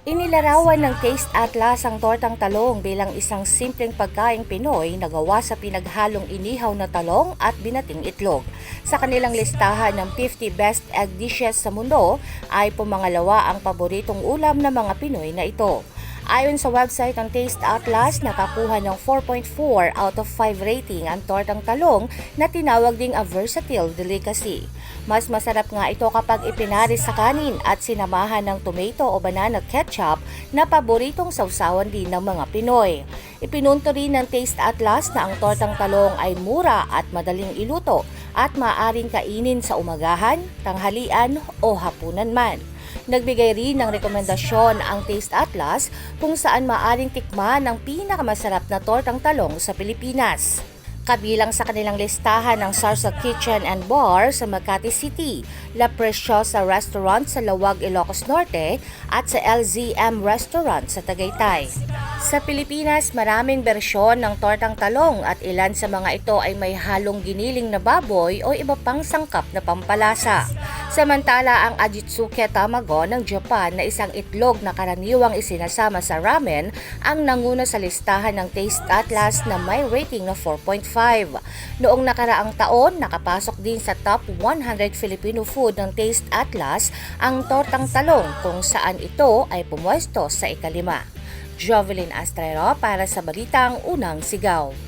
Inilarawan ng Taste Atlas ang tortang talong bilang isang simpleng pagkaing Pinoy na gawa sa pinaghalong inihaw na talong at binating itlog. Sa kanilang listahan ng 50 best egg dishes sa mundo ay pumangalawa ang paboritong ulam ng mga Pinoy na ito. Ayon sa website ng Taste Atlas, nakakuha ng 4.4 out of 5 rating ang tortang talong na tinawag ding a versatile delicacy. Mas masarap nga ito kapag ipinaris sa kanin at sinamahan ng tomato o banana ketchup na paboritong sausawan din ng mga Pinoy. Ipinunto rin ng Taste Atlas na ang tortang talong ay mura at madaling iluto at maaaring kainin sa umagahan, tanghalian o hapunan man. Nagbigay rin ng rekomendasyon ang Taste Atlas kung saan maaaring tikman ang pinakamasarap na tortang talong sa Pilipinas. Kabilang sa kanilang listahan ng Sarsa Kitchen and Bar sa Makati City, La Preciosa Restaurant sa Lawag, Ilocos Norte at sa LZM Restaurant sa Tagaytay. Sa Pilipinas, maraming bersyon ng tortang talong at ilan sa mga ito ay may halong giniling na baboy o iba pang sangkap na pampalasa. Samantala, ang Ajitsuke Tamago ng Japan na isang itlog na karaniwang isinasama sa ramen ang nanguna sa listahan ng Taste Atlas na may rating na 4.5. Noong nakaraang taon, nakapasok din sa top 100 Filipino food ng Taste Atlas ang tortang talong kung saan ito ay pumwesto sa ika-5. Jovelyn Astrero para sa Balitang Unang Sigaw.